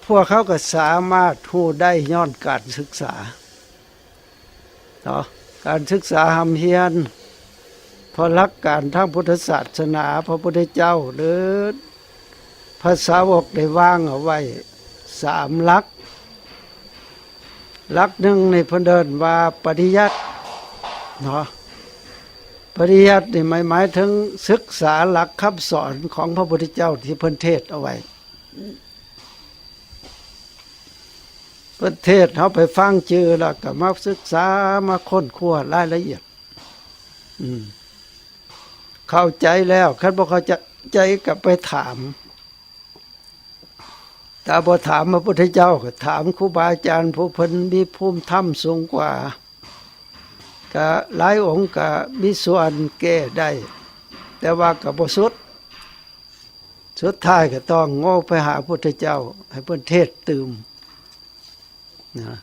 พวกเขาก็สามารถทูดได้ย้อนการศึกษาเนาะการศึกษาหำเฮียนพอหลักการทางพุทธศาสนาพระพุทธเจ้าหรือภาษาวกได้วางเอาไว้3 หลักหลักหนึ่งในเพิ่นเดินว่าปริยัติเนาะปริยัตินี่หมายถึงศึกษาหลักคำสอนของพระพุทธเจ้าที่เพิ่นเทศเอาไว้เพิ่นเทศเฮาไปฟังชื่อแล้วก็มาศึกษามาค้นคว้ารายละเอียดเข้าใจแล้วคันบ่เข้าใจก็ไปถามถ้าบ่ถามพระพุทธเจ้าก็ถามครูบาอาจารย์ผู้เพิ่นมีภูมิธรรมสูงกว่าก็หลายองค์ก็มีส่วนแก้ได้แต่ว่าก็บ่สุดท้ายก็ต้องโง่ไปหาพระพุทธเจ้าให้เพิ่นเทศตื่มนะ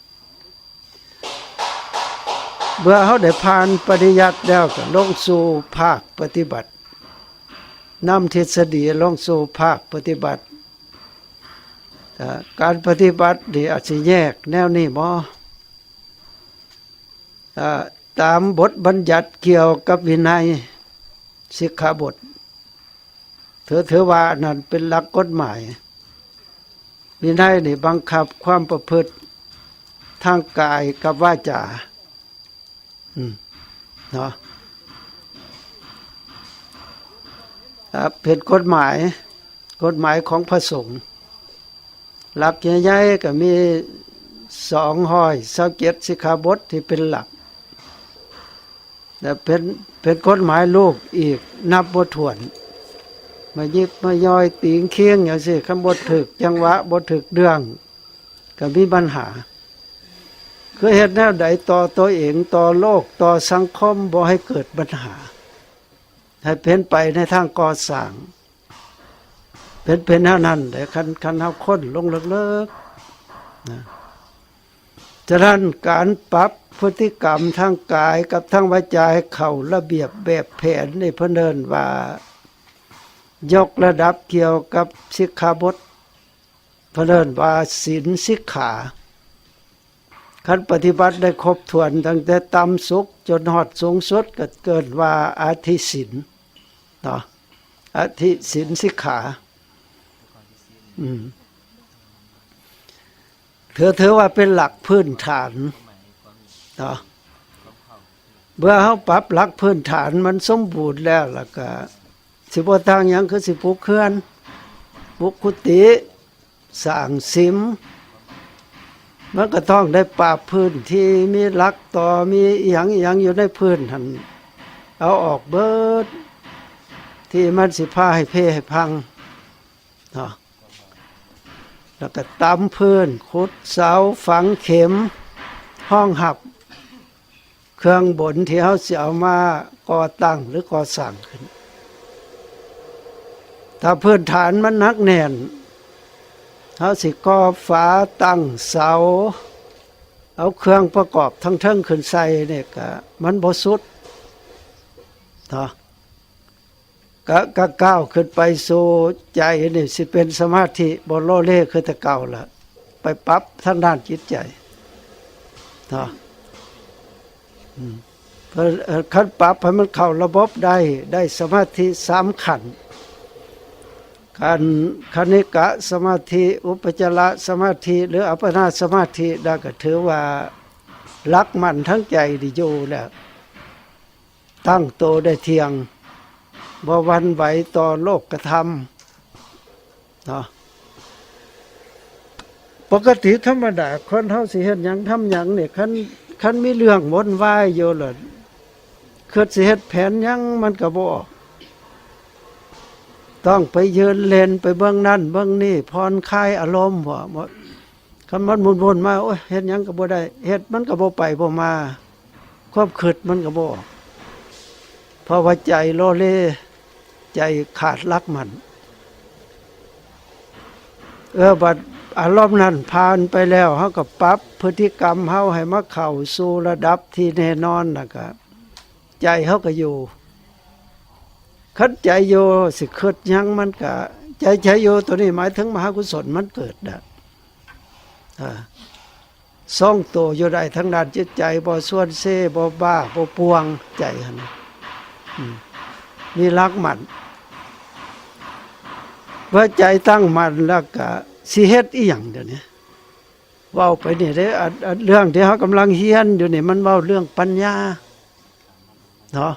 เมื่อเขาได้ผ่านปริยัติแล้วก็ลงสู่ภาคปฏิบัตินำทฤษฎีลงสู่ภาคปฏิบัติการปฏิบัตินี่อาจจะแยกแนวนี้บ่ตามบทบัญญัติเกี่ยวกับวินัยสิกขาบทถือว่านั่นเป็นหลักกฎหมายวินัยนี่บังคับความประพฤติทางกายกับวาจาเนาะเป็นกฎหมายของพระสงฆ์หลักใหญ่ๆก็มี227สิกขาบทที่เป็นหลักแต่เป็นกฎหมายโลกอีกนับบ่ถ้วนมายิบมาย่อยติงเคียงอย่างสิคำบ่ถึกจังหวะบ่ถึกเรื่องก็มีปัญหาคือเฮ็ดแนวใดต่อตัวเองต่อโลกต่อสังคมบ่ให้เกิดปัญหาให้เป็นไปในทางก่อสร้างเป็นเท่านั้นแต่คันเฮาค้นลงลึกๆนะฉะนั้นการปรับพฤติกรรมทางกายกับทางวาจาให้เข้าระเบียบแบบแผนนี่เพิ่นเอิ้นว่ายกระดับเกี่ยวกับสิกขาบทเพิ่นเอิ้นว่าศีลสิกขาคันปฏิบัติได้ครบถ้วนตั้งแต่ต่ำสุขจนฮอดสูงสุดก็เกิดว่าอธิศีลเนาะอธิศีลสิกขาถือว่าเป็นหลักพื้นฐานเนาะเมื่อเฮาปรับหลักพื้นฐานมันสมบูรณ์แล้วก็สิบ่ต่างหยังคือสิปลูกเขื่อนปลูกกุฏิสร้างศิมมันก็ต้องได้ปราบพื้นที่มีหลักต่อมีอีหยังอยู่ในพื้นหั่นเอาออกเบิดที่มันสิพาให้เพให้พังเนาะแล้วก็ตำพื้นขุดเสาฝังเข็มห้องหับเครื่องบนที่เฮาสิเอามาก่อตั้งหรือก่อสร้างขึ้นถ้าพื้นฐานมันหนักแน่นเฮาสิก่อฝาตั้งเสาเอาเครื่องประกอบทั้งเทิงขึ้นใส่เนี่ยก็มันบ่สุดเนาะก็ก้าวขึ้นไปสู่ใจนี่สิเป็นสมาธิบ่โลเลคือแต่เก่าล่ะไปปรับทางด้านจิตใจเนาะคันปรับให้มันเข้าระบบได้สมาธิ3ขั้นการคณิกะสมาธิอุปจารสมาธิหรืออัปปนาสมาธิได้ก็ถือว่ารักมันทั้งใจดีอยู่แล้วตั้งโตได้เที่ยงบ่หวั่นไหวต่อโลกกระทำเนาะปกติธรรมดาคนเฮาสิเฮ็ดหยังทำหยังเนี่ยคันมีเรื่องวนวายอยู่ล่ะคิดสิเฮ็ดแผนหยังมันก็บ่ออกต้องไปยืนเล่นไปเบื้องนั่นเบื้องนี่ผ่อนคลายอารมณ์บ่คันมันวนๆมาโอ้ยเฮ็ดหยังก็บ่ได้เฮ็ดมันก็บ่ไปบ่มาความคิดมันก็บ่ออกเพราะว่าใจโลเลใจขาดรักมันบัดอารมณ์นั้นผ่านไปแล้วเฮาก็ปรับพฤติกรรมเฮาให้มาเข้าสู่ระดับที่แน่นอนนะครับใจเฮาก็อยู่คันใจอยู่สิคิดหยังมันก็ใจอยู่ตัวนี้หมายถึงมหากุศลมันเกิด ทรงตัวอยู่ได้ทั้งด้านจิตใจบ่ส่วนเซ่บ่บ้าบ่ปวงใจหั่นมีรักมั่นเมื่อใจตั้งมั่นแล้วก็สิเฮ็ดอีหยังเดี๋ยวนี้เว้าไปนี่เด้เรื่องที่เฮากำลังเรียนอยู่นี่มันเว้าเรื่องปัญญาเนาะ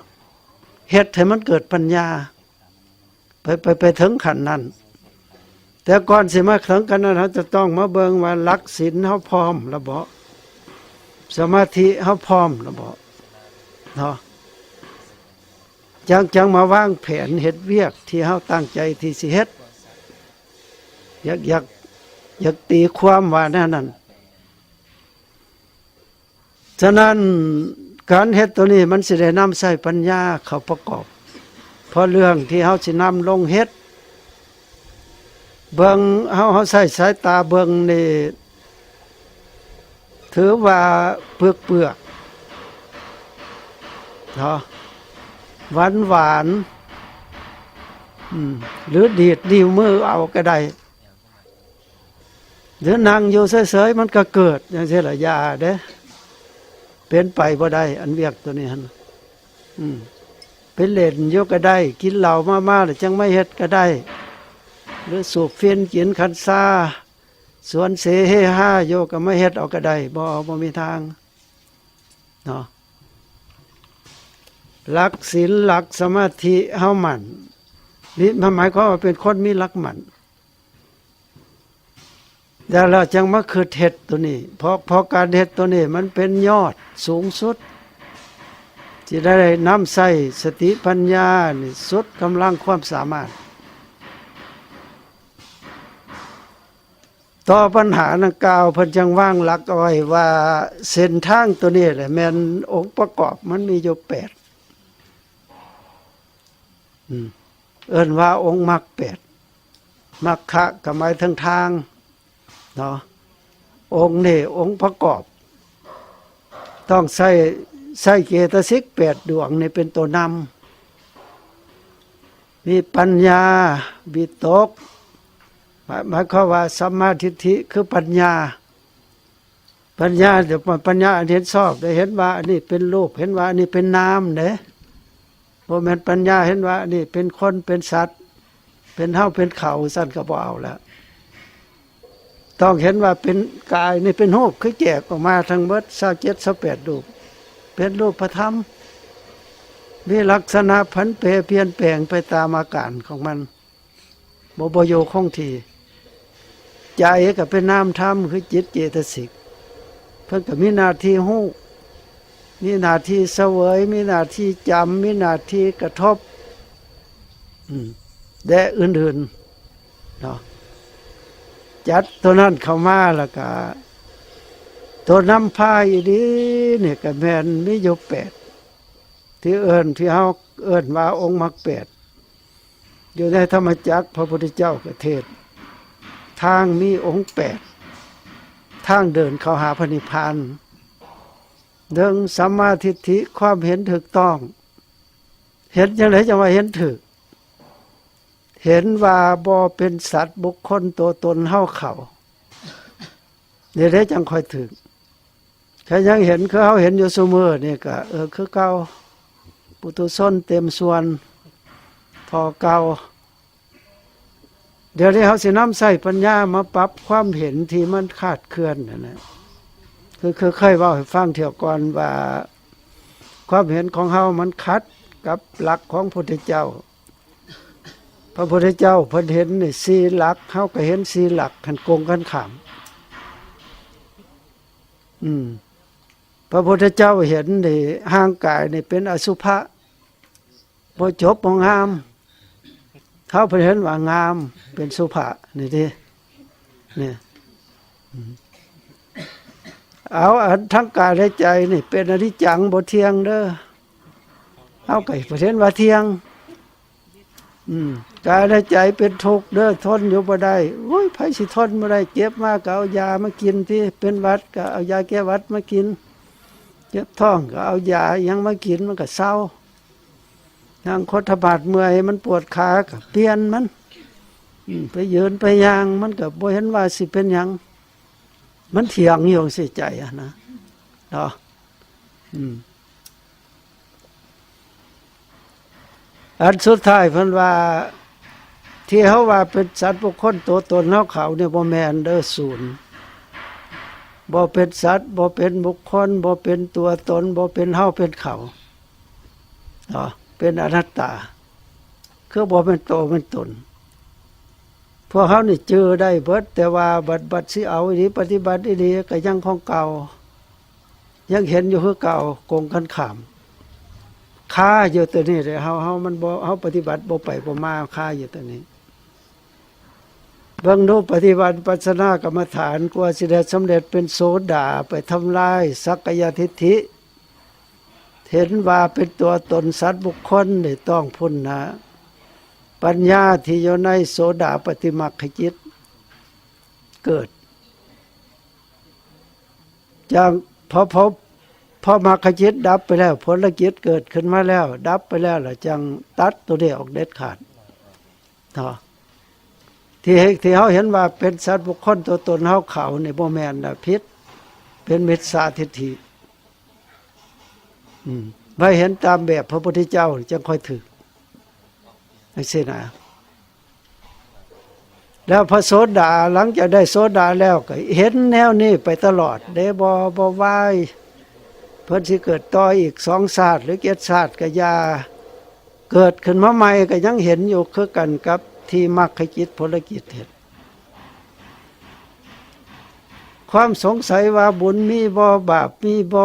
เฮ็ดให้มันเกิดปัญญาไปถึงขั้นนั้นแต่ก่อนสิมาถึงกันนั้นเราจะต้องมาเบิ่งว่าหลักศีลเฮาพร้อมแล้วบ่สมาธิเฮาพร้อมแล้วบ่เนาะจังมาวางแผนเฮ็ดเวียกที่เฮาตั้งใจที่สิเฮ็ดอยากตีความว่าแน่นั้นฉะนั้นการเฮ็ดตัวนี้มันสิได้นำใช้ปัญญาเข้าประกอบเพราะเรื่องที่เฮาสินำลงเฮ็ดเบิ่งเฮาใช้สายตาเบิ่งนี่ถือว่าเปลือกเนาะหวานหรือดีดนิ้วมือเอาก็ได้หรือนั่งอยู่เฉยๆมันก็เกิดอย่างเช่นละยาเด้เป็นไปบ่ได้อันเวียกตัวนี้หั่นเป็นเล่นอยู่ก็ได้กินเหล้ามาๆแล้วจังไม่เฮ็ดก็ได้หรือสูบเฟียนกินคันซาสวนเสเฮฮาโยก็ไม่เฮ็ดเอาก็ได้บ่มีทางเนาะหลักศีลหลักสมาธิเฮามั่นนี่หมายความว่าเป็นคนมีหลักมั่นแล้วเราจังมาคือเฮ็ดตัวนี้เพราะการเฮ็ดตัวนี้มันเป็นยอดสูงสุดที่ได้นำใส่สติปัญญานี่สุดกำลังความสามารถต่อปัญหาดังกล่าวเพิ่นจังวางหลักเอาไว้ว่าเส้นทางตัวนี้แหละแม่นองค์ประกอบมันมีอยู่8เอิ้นว่าองค์มรรค8มรรคะก็หมายถึงทางเนาะองค์นี่องค์ประกอบต้องใช้เจตสิก8ดวงนี่เป็นตัวนำมีปัญญาวิตกหมายความว่าสัมมาทิฏฐิคือปัญญาเดี๋ยวปัญญาเห็นชอบได้เห็นว่าอันนี้เป็นรูปเห็นว่าอันนี้เป็นนามเด้บ่แม่นปัญญาเห็นว่าอันนี้เป็นคนเป็นสัตว์เป็นเฮาเป็นเขาสั่นก็บ่เอาแล้วต้องเห็นว่าเป็นกายนี่เป็นรูปคือแจกออกมาทั้งหมด27 28รูปเป็นรูปธรรมมีลักษณะผันแปรเปลี่ยนแปลงไปตามอาการของมันบ่อยู่คงที่ใจก็เป็นนามธรรมคือจิตเจตสิกเพิ่นก็มีหน้าที่ฮู้มีหน้าที่เสวยมีหน้าที่จำมีหน้าที่กระทบและอื่นๆเนาะจัดตัวนั้นเข้ามาแล้วก็ตัวนำพาอีดีเนี่ยก็แม่นมีอยู่8ที่เฮาเอิ้นว่าองค์มรรค8อยู่ในธรรมจักรพระพุทธเจ้าก็เทศน์ทางมีองค์8ทางเดินเข้าหาพระนิพพานเรื่องสัมมาทิฏฐิความเห็นถูกต้องเห็นจังได๋จังว่าเห็นถูกเห็นว่าบ่เป็นสัตว์บุคคลตัวตนเฮาเขาเดี๋ยวได้จังค่อยถูกถ้ายังเห็นคือเฮาเห็นอยู่ซุมื้อนี่ก็คือเก่าปุถุชนเต็มส่วนพอเก่าเดี๋ยวนี้เฮาสินำใช้ปัญญามาปรับความเห็นที่มันคลาดเคลื่อนนั่นน่ะคือเคยเว้าให้ฟังเที่ยวก่อนว่าความเห็นของเฮามันขัดกับหลักของพระพุทธเจ้าพระพุทธเจ้าเพิ่นเห็นนี่4หลักเฮาก็เห็น4หลักกันโกงกันข้ามพระพุทธเจ้าเห็นนี่ร่างกายนี่เป็นอสุภะบ่จบบ่งามเขาเพิ่นเห็นว่างามเป็นสุภะนี่ตินี่เอาทั้งกายและใจนี่เป็นอนิจจังบ่เที่ยงเด้อเอาก็เห็นว่าเที่ยงกายและใจเป็นทุกข์เด้อทนอยู่บ่ได้โอ้ยไผสิทนบ่ได้เจ็บมากก็เอายามากินที่เป็นหวัดก็เอายาแก้หวัดมากินเจ็บท้องก็เอายายังมากินมันก็เศร้าทางคดบาดเมื่อยมันปวดขาก็เปลี่ยนมันไปยืนไปย่างมันก็บ่เห็นว่าสิเป็นหยัง มันเถียงอยู่สิใจอะนะเนาะอันสุดท้ายเพิ่นว่าที่เขาว่าเป็นสัตว์บุคคลตัวตนเขาเนี่ยบ่แม่นเด้อศูนย์บ่เป็นสัตว์บ่เป็นบุคคลบ่เป็นตัวตนบ่เป็นเฮาเป็นเขาเนาะเป็นอนัตตาคือบ่เป็นโตเป็นตนพวกเขานี่เจอได้เบิดแต่ว่าบัดสิเอาอีหลีปฏิบัติอีหลีก็ยังของเก่ายังเห็นอยู่คือเก่าโกงกันข้ามค่าอยู่ตัวนี้เลยเฮามันบ่เฮาปฏิบัติบ่ไปบ่มาค่าอยู่ตัวนี้เบิ่งดูปฏิบัติปัสสนากรรมฐานกว่าสิได้สำเร็จเป็นโสดาไปทำลายสักกายทิฏฐิเห็นว่าเป็นตัวตนสัตว์บุคคลนี่ต้องพ้นนะปัญญาที่อยู่ในโสดาปฏิมัคคจิตเกิดจากพอมรรคจิตดับไปแล้วผลจิตเกิดขึ้นมาแล้วดับไปแล้วล่ะจังตัดตัวนี้ออกเด็ดขาดเนาะที่เขาเห็นว่าเป็นสัตว์บุคคลตัวตนเขาในบ่แม่นน่ะผิดเป็นมิจฉาทิฏฐิไม่เห็นตามแบบพระพุทธเจ้าจึงค่อยถึกไม่ใช่นะแล้วพระโสดาหลังจากได้โสดาแล้วก็เห็นแนวนี้ไปตลอดได้บ่วายเพิ่นสิเกิดต่ออีก2ชาติหรือ7ชาติก็อย่าเกิดขึ้นมาใหม่ก็ยังเห็นอยู่คือกันกับที่มรรคจิตผลจิตเห็นความสงสัยว่าบุญมีบ่บาปมีบ่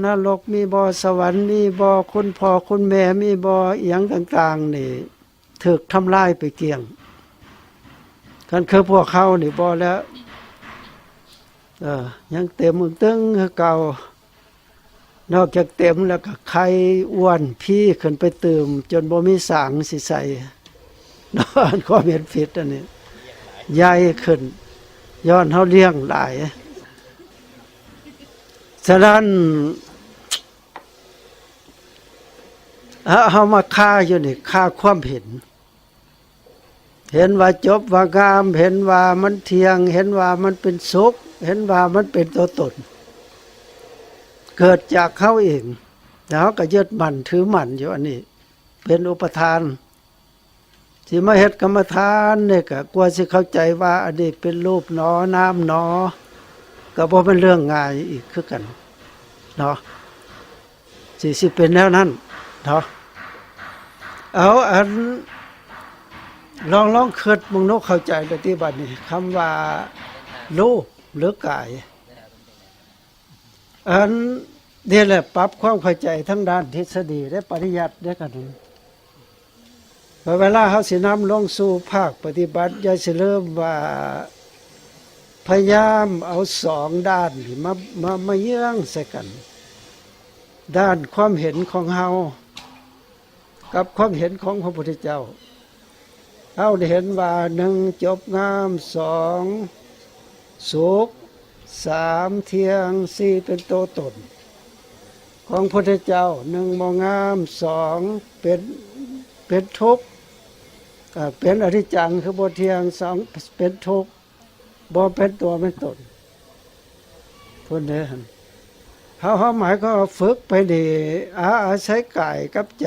นรกมีบ่สวรรค์มีบ่คุณพ่อคุณแม่มีบ่อีหยังต่างๆนี่ถูกทำลายไปเกลี้ยงกันคือพวกเขานี่บ่แล้วยังเต็มตึงเก่านอกจากเต็มแล้วก็ไข่อ้วนพี่ขึ้นไปเติมจนบ่มีสางสิใส่นอนความเห็นผิดอันนี้ใหญ่ขึ้นย้อนเฮาเลี้ยงหลายฉะนั้นเฮามาฆ่าอยู่นี่ฆ่าความเห็นว่าจบว่างามเห็นว่ามันเที่ยงเห็นว่ามันเป็นสุขเห็นว่ามันเป็นตัวตนเกิดจากเขาเองแล้วก็ยึดมั่นถือมั่นอยู่อันนี้เป็นอุปทานที่มาเฮ็ดกรรมฐานเนี่ยก็กลัวสิเข้าใจว่าอันนี้เป็นรูปหนอน้ำหนอก็บ่เป็นเรื่องง่ายอีกคือกันเนาะสิเป็นแนวนั้นเนาะเอาอันลองคิดมึงนกเข้าใจปฏิบัตินี่คำว่ารูปหรือกายอันนี่แหละปรับความเข้าใจทั้งด้านทฤษฎีและปริยัติด้วยกันเวลาเขาสินำลงสู่ภาคปฏิบัติอย่าสิเริ่มว่าพยายามเอา2ด้านนี่มาเยื่องใส่กันด้านความเห็นของเฮากับความเห็นของพระพุทธเจ้าเฮาได้เห็นว่า1จบงาม2สุข3เที่ยง4เป็นตัวตนของพระพุทธเจ้า1บ่งาม2เป็นทุกข์เป็นอนิจจังคือบ่เที่ยง2เป็นทุกข์บ่เป็นตัวเป็นตนพุ่นเด้อเฮาหมายก็ฝึกไปนี่อาศัยกายกับใจ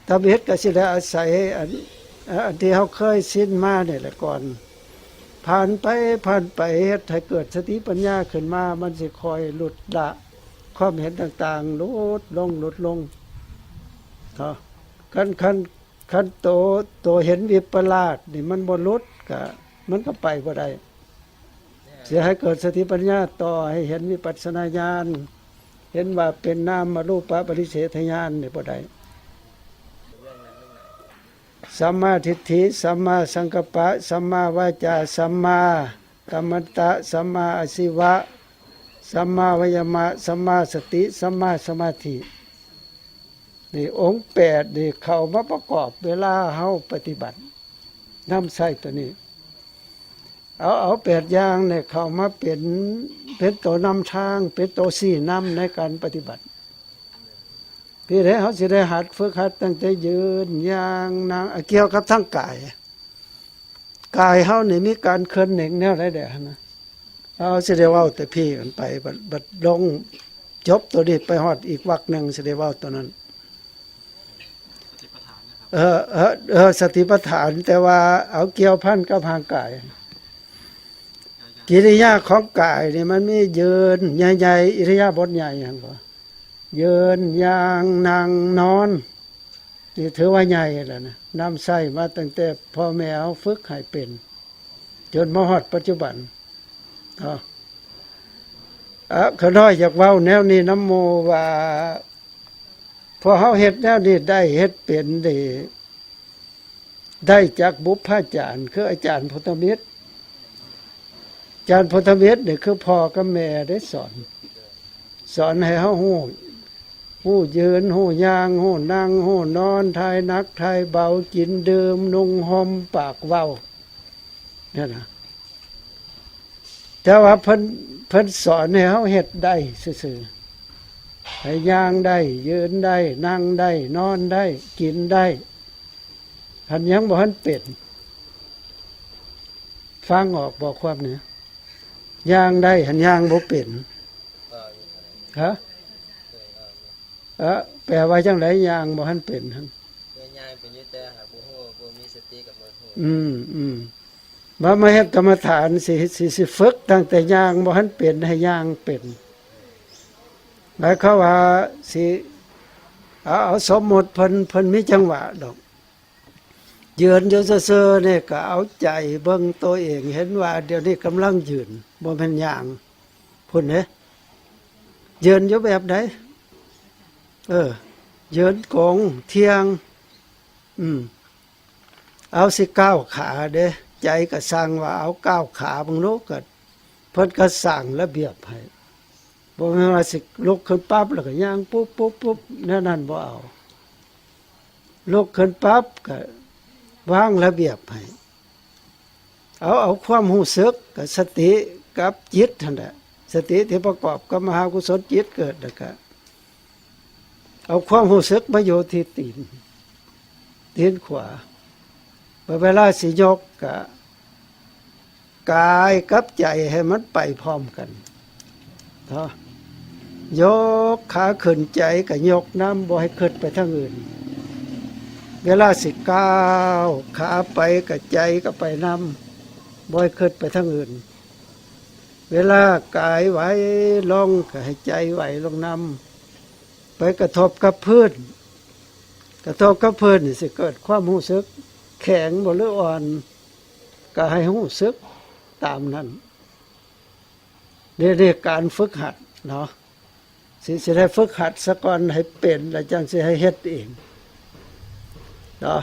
ตามเฮ็ดก็สิได้อาศัยอันที่เฮาเคยชินมานี่แหละก่อนผ่านไปเฮ็ดให้เกิดสติปัญญาขึ้นมามันสิคอยหลุดละความเห็นต่างๆลดลงเนาะคันโตเห็นวิปลาสนี่มันบ่หลุดก็มันก็ไปบ่ได้เสียให้เกิดสติปัญญาต่อให้เห็นวิปัสสนาญาณเห็นว่าเป็นนามรูปปริเฉทญาณนี่บ่ได้สัมมาทิฏฐิสัมมาสังกัปปะสัมมาวาจาสัมมากัมมันตะสัมมาอาชีวะสัมมาวิยามะสัมมาสติสัมมาสมาธินี่องค์8นี่เข้ามาประกอบเวลาเฮาปฏิบัตินำใช้ตัวนี้เอา8อย่างเนี่ยเข้ามาเป็นตัวนำทางเป็นตัวชี้นำในการปฏิบัติพี่ได้เขาสิได้หัดฝึกหัดตั้งแต่ยืนย่างนั่งเกี่ยวกับทั้งกายเฮานี่มีการเคลื่อนไหวแนวใดๆนะ เอาสิได้เว้าแต่พี่กันไปบัดลงจบตัวนี้ไปฮอดอีกวรรคหนึงสิได้เว้าตัวนั้นสติปัฏฐานแต่ว่าเอาเกี่ยวพันกับทางกายกิริยาของกายนี่มันมียืนใหญ่ๆอิริยาบถใหญ่หยังบ่ยืนย่างนั่งนอนนี่ถือว่าใหญ่แล้วนะนำใช้มาตั้งแต่พ่อแม่เอาฝึกให้เป็นจนมาฮอดปัจจุบันเขาน้อยอยากเว้าแนวนี้น้ำโมว่าพอเฮาเฮ็ดแนวนี้ได้เฮ็ดเป็นได้จากบุพอาจารย์คืออาจารย์พุทธมิตรอาจารย์พุทธมิตรนี่คือพ่อกับแม่ได้สอนให้เฮาฮู้ยืนฮู้ย่างฮู้นั่งฮู้นอนทายหนักทายเบากินดื่มนุ่งห่มปากเว้านั่นน่ะแต่ว่าเพิ่นสอนให้เฮาเฮ็ดได้ซื่อๆให้ย่างได้ยืนได้นั่งได้นอนได้กินได้หันยังบ่ทันเป็นฟังออกบอกความเนี่ยย่างได้หันย่างบ่เป็นฮะแปลว่าจังไดย่างบ่ทันเป็นหั่นย่างเป็นอยู่แต่หาบ่ฮู้บ่มีสติกับบ่ฮู้มาเฮ็ดกรรมฐานสิฝึกตั้งแต่ย่างบ่ทันเป็นให้ย่างเป็นหมายความว่าสิเอาสมมุติเพิ่นมีจังหวะดอกยืนอยู่ซื่อๆนี่ก็เอาใจเบิ่งตัวเองเห็นว่าเดี๋ยวนี้กำลังยืนบ่แม่นย่างพุ่นเด้ยืนอยู่แบบใดยืนกงเที่ยงเอาสิก้าวขาเด้ใจก็สั่งว่าเอาก้าวขาบังโลกก็เพิ่นก็สั่งระเบียบให้บ่แม่นว่าสิลุกขึ้นปั๊บแล้วก็ย่างปุ๊บนั่นบ่เอาลุกขึ้นปั๊บก็วางระเบียบให้เอาความรู้สึกกับสติกับจิตนั่นแหละสติที่ประกอบกับมหากุศลจิตเกิดแล้วก็เอาความรู้สึกมาอยู่ที่ตีนขวาเวลาสิยกก็กายกับใจให้มันไปพร้อมกันยกขาขึ้นใจก็ยกน้ำบ่ให้ขึ้นไปทางอื่นเวลาสิก้าวขาไปกับใจก็ไปนำบ่ให้ขึ้นไปทางอื่นเวลากายไหวลงก็ให้ใจไหวลงนำไปกระทบกับพื้นนี่สิเกิดความรู้สึกแข็งบ่หรืออ่อนก็ให้รู้สึกตามนั้นเรียกการฝึกหัดเนาะสิได้ฝึกหัดซะก่อนให้เป็นแล้วจังสิให้เฮ็ดเองเนาะ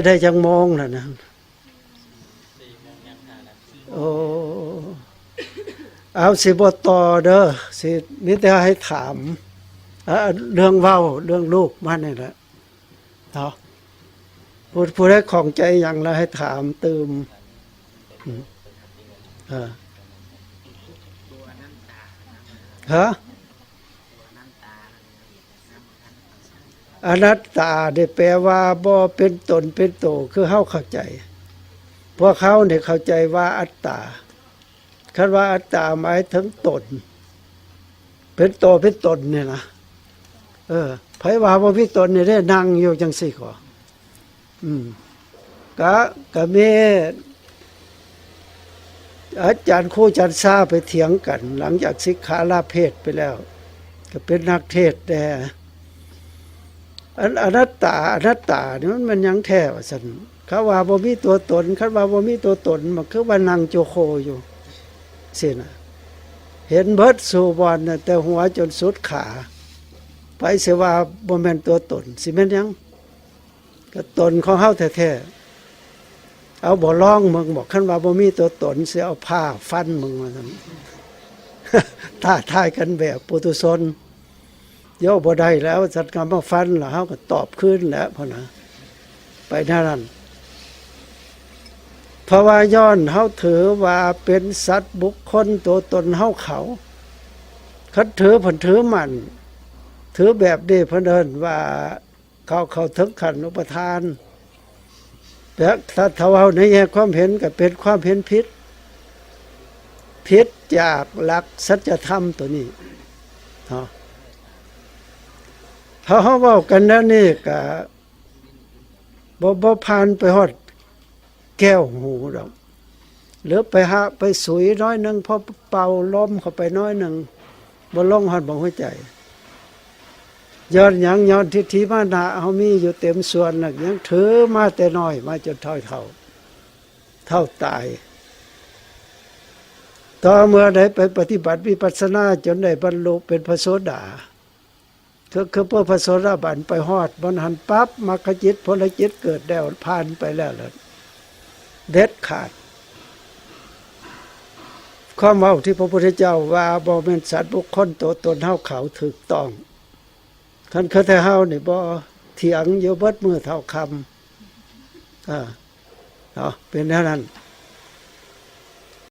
ได้จังมองน่ะนะโอ้เอาสิบ่ต่อเด้อสิมีแต่ให้ถามเรื่องเว้าเรื่องลูกมันนี่แหละเนาะผู้ใดของใจหยังแล้วให้ถามเติมฮะอนัตตาได้แปลว่าบ่เป็นตนเป็นโตคือเฮาเข้าใจพวกเขาเนี่ยเข้าใจว่าอัตตาคันว่าอัตตาหมายถึงตนเป็นโตเป็นตนเนี่ยนะไผว่าบ่มีตนนี่ได้นั่งอยู่จังซี่ก็ก็มีอาจารย์ครูอาจารย์ซาไปเถียงกันหลังจากสิกขาลาเพศไปแล้วก็เป็นนักเทศน์แต่อนัตตานี่มันยังแท้ว่าซั่นเขาว่าบ่มีตัวตนคันว่าบ่มีตัวตนมันคือว่านั่งโจโคอยู่สิน่ะเห็นเบิดสู่บอนแต่หัวจนสุดขาไปสิว่าบ่แม่นตัวตนสิแม่นหยังก็ตนของเฮาแท้ๆเอาบ่ลองมึงบอกคันว่าบ่มีตัวตนสิเอาผ้าฟันมึงว่าซั่นท้าทายกันแบบปุถุชนโยบ่ได้แล้วสัตว์กรรมมาฟันแล้วเฮาก็ตอบคืนแล้วพอนะไปนั่นเพราะว่าย้อนเฮาถือว่าเป็นสัตว์บุคคลตัวตนเฮาเขาคันถือเพิ่นถือมันถือแบบนี้เพิ่นเอิ้นว่าเขาถึงขั้นอุปทานแต่ถ้าเฮาในแง่ความเห็นก็เป็นความเห็นผิด ผิดจากหลักสัจธรรมตัวนี้เนาะพอเขาเว้ากันแล้วนี่ก็บ่ผ่านไปฮอดแก้วหูดอกหรือไปสุยน้อยหนึงพอเป่าลมเข้าไปน้อยหนึงบ่ลงฮอดบ่หัวใจย้อนหยังย้อนทิฏฐิมานะเฮามีอยู่เต็มส่วนน่ะยังถือมาแต่น้อยมาจนเท่าตายต่อเมื่อได้ไปปฏิบัติวิปัสสนาจนได้บรรลุเป็นพระโสดาคือพระโสดาบันไปฮอดบนหันปั๊บมรรคจิตผลจิตเกิดแล้วผ่านไปแล้วล่ะเด็ดขาดความเว้าที่พระพุทธเจ้าว่าบ่แม่นสัตว์บุคคลตัวตนเฮาเขาถูกต้องคันคือแต่เฮานี่บ่เถียงอยู่เบิดมื้อเท่าค่ำเนาะเป็นแนวนั้น